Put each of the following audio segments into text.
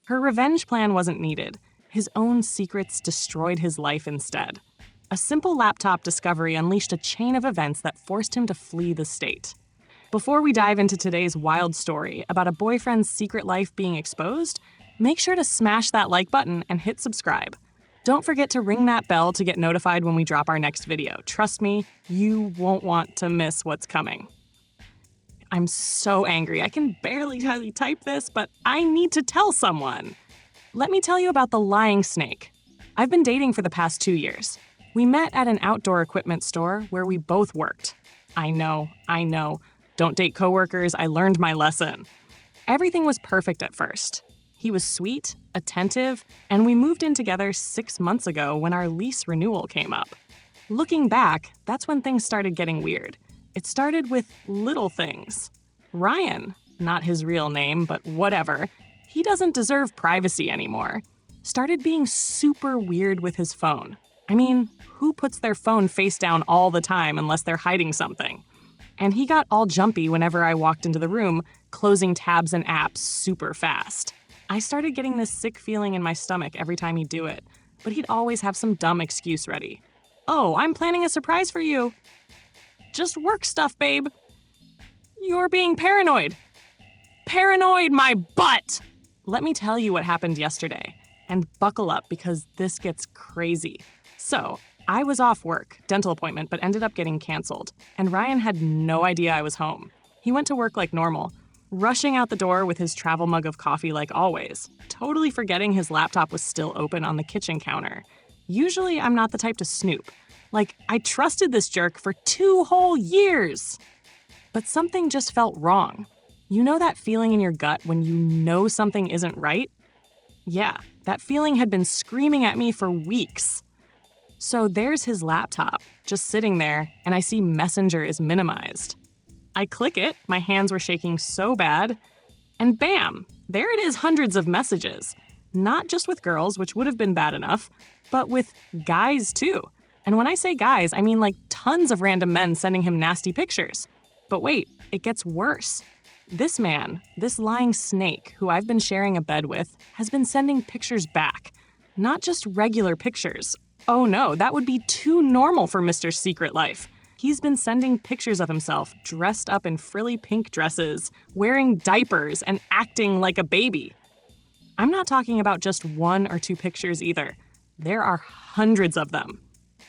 Her revenge plan wasn't needed. His own secrets destroyed his life instead. A simple laptop discovery unleashed a chain of events that forced him to flee the state. Before we dive into today's wild story about a boyfriend's secret life being exposed, make sure to smash that like button and hit subscribe. Don't forget to ring that bell to get notified when we drop our next video. Trust me, you won't want to miss what's coming. I'm so angry. I can barely type this, but I need to tell someone. Let me tell you about the lying snake. I've been dating for the past 2 years. We met at an outdoor equipment store where we both worked. I know. Don't date coworkers. I learned my lesson. Everything was perfect at first. He was sweet, attentive, and we moved in together 6 months ago when our lease renewal came up. Looking back, that's when things started getting weird. It started with little things. Ryan, not his real name, but whatever, he doesn't deserve privacy anymore, started being super weird with his phone. I mean, who puts their phone face down all the time unless they're hiding something? And he got all jumpy whenever I walked into the room, closing tabs and apps super fast. I started getting this sick feeling in my stomach every time he'd do it, but he'd always have some dumb excuse ready. Oh, I'm planning a surprise for you. Just work stuff, babe. You're being paranoid. Paranoid, my butt! Let me tell you what happened yesterday. And buckle up because this gets crazy. So, I was off work, dental appointment, but ended up getting canceled. And Ryan had no idea I was home. He went to work like normal, rushing out the door with his travel mug of coffee like always, totally forgetting his laptop was still open on the kitchen counter. Usually, I'm not the type to snoop. Like, I trusted this jerk for 2 whole years. But something just felt wrong. You know that feeling in your gut when you know something isn't right? Yeah, that feeling had been screaming at me for weeks. So there's his laptop, just sitting there, and I see Messenger is minimized. I click it, my hands were shaking so bad, and bam, there it is, hundreds of messages. Not just with girls, which would have been bad enough, but with guys too. And when I say guys, I mean like tons of random men sending him nasty pictures. But wait, it gets worse. This man, this lying snake who I've been sharing a bed with, has been sending pictures back. Not just regular pictures. Oh no, that would be too normal for Mr. Secret Life. He's been sending pictures of himself dressed up in frilly pink dresses, wearing diapers, and acting like a baby. I'm not talking about just 1 or 2 pictures either. There are hundreds of them,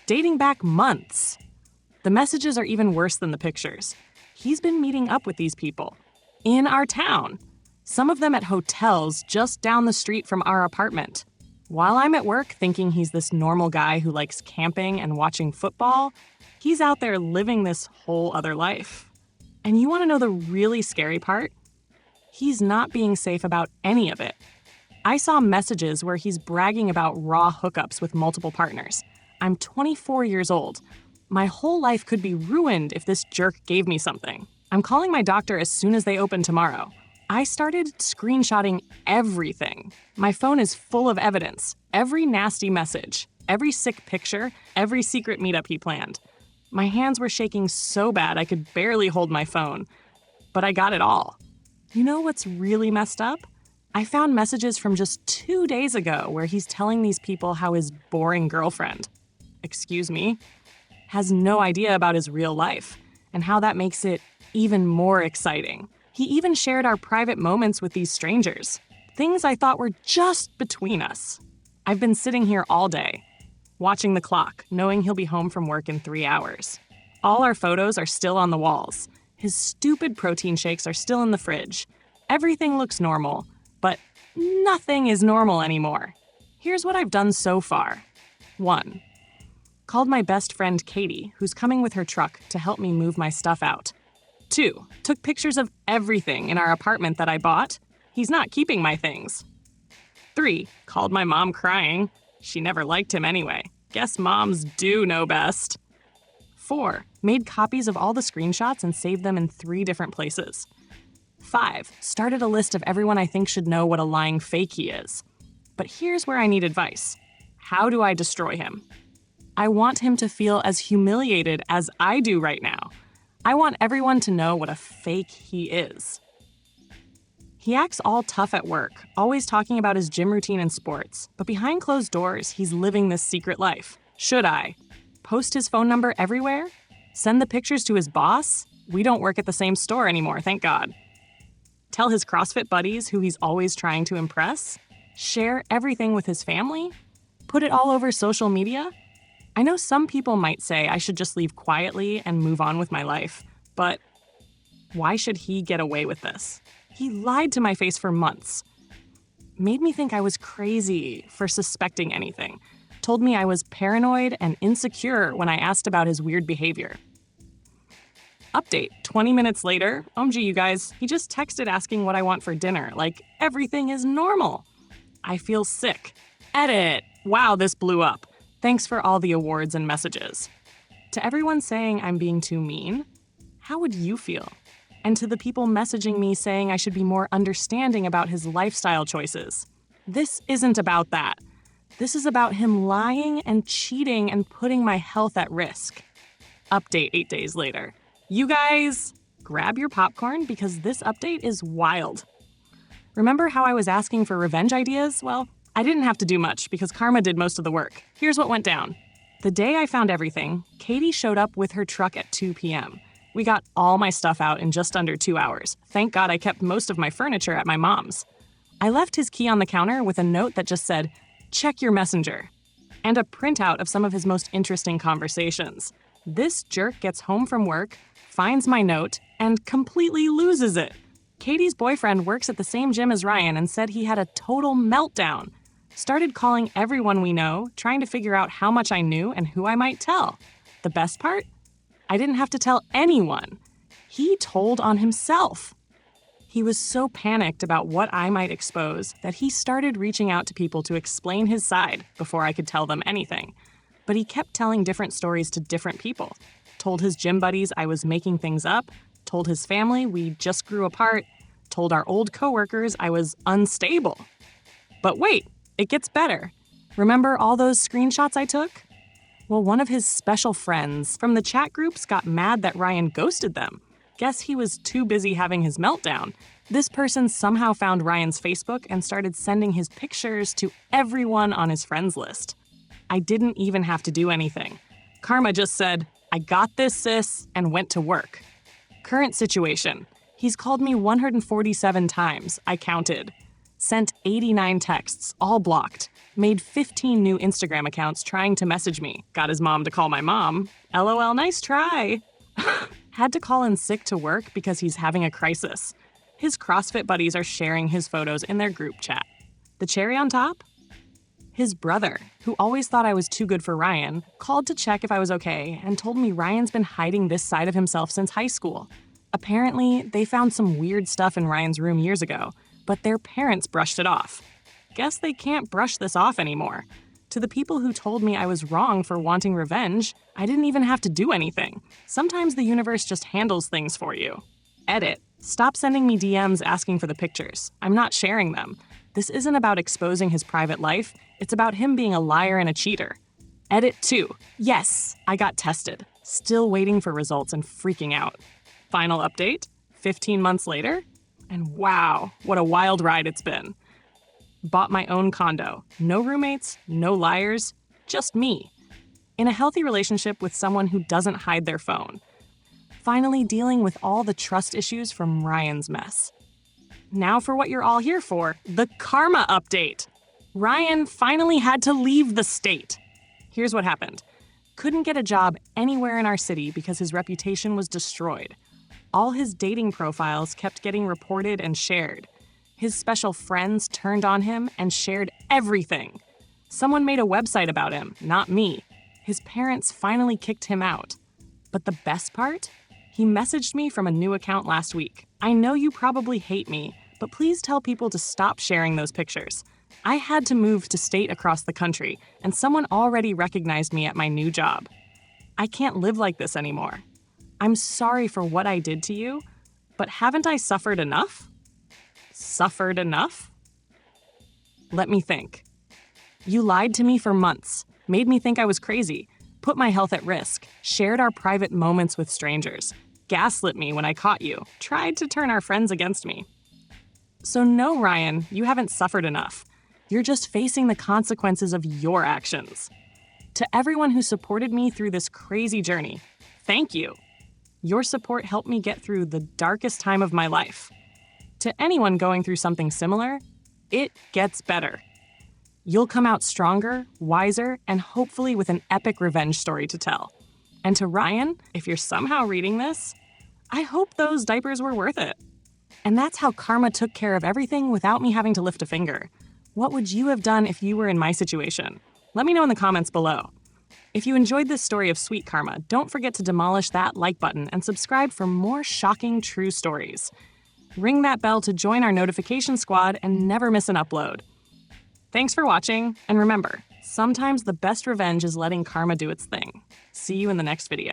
dating back months. The messages are even worse than the pictures. He's been meeting up with these people in our town, some of them at hotels just down the street from our apartment. While I'm at work thinking he's this normal guy who likes camping and watching football, he's out there living this whole other life. And you want to know the really scary part? He's not being safe about any of it. I saw messages where he's bragging about raw hookups with multiple partners. I'm 24 years old. My whole life could be ruined if this jerk gave me something. I'm calling my doctor as soon as they open tomorrow. I started screenshotting everything. My phone is full of evidence. Every nasty message, every sick picture, every secret meetup he planned. My hands were shaking so bad I could barely hold my phone. But I got it all. You know what's really messed up? I found messages from just 2 days ago where he's telling these people how his boring girlfriend, excuse me, has no idea about his real life and how that makes it even more exciting. He even shared our private moments with these strangers, things I thought were just between us. I've been sitting here all day, watching the clock, knowing he'll be home from work in 3 hours. All our photos are still on the walls. His stupid protein shakes are still in the fridge. Everything looks normal, but nothing is normal anymore. Here's what I've done so far. 1. Called my best friend Katie, who's coming with her truck to help me move my stuff out. 2. Took pictures of everything in our apartment that I bought. He's not keeping my things. 3. Called my mom crying. She never liked him anyway. Guess moms do know best. 4. Made copies of all the screenshots and saved them in 3 different places. 5. Started a list of everyone I think should know what a lying fake he is. But here's where I need advice. How do I destroy him? I want him to feel as humiliated as I do right now. I want everyone to know what a fake he is. He acts all tough at work, always talking about his gym routine and sports, but behind closed doors, he's living this secret life. Should I? Post his phone number everywhere? Send the pictures to his boss? We don't work at the same store anymore, thank God. Tell his CrossFit buddies who he's always trying to impress? Share everything with his family? Put it all over social media? I know some people might say I should just leave quietly and move on with my life, but why should he get away with this? He lied to my face for months. Made me think I was crazy for suspecting anything. Told me I was paranoid and insecure when I asked about his weird behavior. Update, 20 minutes later, OMG you guys, he just texted asking what I want for dinner, like everything is normal. I feel sick. Edit. Wow, this blew up. Thanks for all the awards and messages. To everyone saying I'm being too mean, how would you feel? And to the people messaging me saying I should be more understanding about his lifestyle choices. This isn't about that. This is about him lying and cheating and putting my health at risk. Update 8 days later. You guys, grab your popcorn because this update is wild. Remember how I was asking for revenge ideas? Well, I didn't have to do much because karma did most of the work. Here's what went down. The day I found everything, Katie showed up with her truck at 2 p.m. We got all my stuff out in just under 2 hours. Thank God I kept most of my furniture at my mom's. I left his key on the counter with a note that just said, "Check your messenger," and a printout of some of his most interesting conversations. This jerk gets home from work, finds my note, and completely loses it. Katie's boyfriend works at the same gym as Ryan and said he had a total meltdown. Started calling everyone we know, trying to figure out how much I knew and who I might tell. The best part? I didn't have to tell anyone. He told on himself. He was so panicked about what I might expose that he started reaching out to people to explain his side before I could tell them anything. But he kept telling different stories to different people. Told his gym buddies I was making things up, told his family we just grew apart, told our old coworkers I was unstable. But wait, it gets better. Remember all those screenshots I took? Well, one of his special friends from the chat groups got mad that Ryan ghosted them. Guess he was too busy having his meltdown. This person somehow found Ryan's Facebook and started sending his pictures to everyone on his friends list. I didn't even have to do anything. Karma just said, "I got this, sis," and went to work. Current situation. He's called me 147 times, I counted. Sent 89 texts, all blocked. Made 15 new Instagram accounts trying to message me. Got his mom to call my mom. LOL, nice try. Had to call in sick to work because he's having a crisis. His CrossFit buddies are sharing his photos in their group chat. The cherry on top? His brother, who always thought I was too good for Ryan, called to check if I was okay and told me Ryan's been hiding this side of himself since high school. Apparently, they found some weird stuff in Ryan's room years ago, but their parents brushed it off. Guess they can't brush this off anymore. To the people who told me I was wrong for wanting revenge, I didn't even have to do anything. Sometimes the universe just handles things for you. Edit. Stop sending me DMs asking for the pictures. I'm not sharing them. This isn't about exposing his private life. It's about him being a liar and a cheater. Edit 2. Yes, I got tested. Still waiting for results and freaking out. Final update, 15 months later, and wow, what a wild ride it's been. Bought my own condo. No roommates, no liars, just me. In a healthy relationship with someone who doesn't hide their phone. Finally dealing with all the trust issues from Ryan's mess. Now for what you're all here for, the karma update. Ryan finally had to leave the state. Here's what happened. Couldn't get a job anywhere in our city because his reputation was destroyed. All his dating profiles kept getting reported and shared. His special friends turned on him and shared everything. Someone made a website about him, not me. His parents finally kicked him out. But the best part? He messaged me from a new account last week. I know you probably hate me, but please tell people to stop sharing those pictures. I had to move to state across the country, and someone already recognized me at my new job. I can't live like this anymore. I'm sorry for what I did to you, but haven't I suffered enough? Suffered enough? Let me think. You lied to me for months, made me think I was crazy, put my health at risk, shared our private moments with strangers, gaslit me when I caught you, tried to turn our friends against me. So no, Ryan, you haven't suffered enough. You're just facing the consequences of your actions. To everyone who supported me through this crazy journey, thank you. Your support helped me get through the darkest time of my life. To anyone going through something similar, it gets better. You'll come out stronger, wiser, and hopefully with an epic revenge story to tell. And to Ryan, if you're somehow reading this, I hope those diapers were worth it. And that's how karma took care of everything without me having to lift a finger. What would you have done if you were in my situation? Let me know in the comments below. If you enjoyed this story of sweet karma, don't forget to demolish that like button and subscribe for more shocking true stories. Ring that bell to join our notification squad and never miss an upload. Thanks for watching, and remember, sometimes the best revenge is letting karma do its thing. See you in the next video.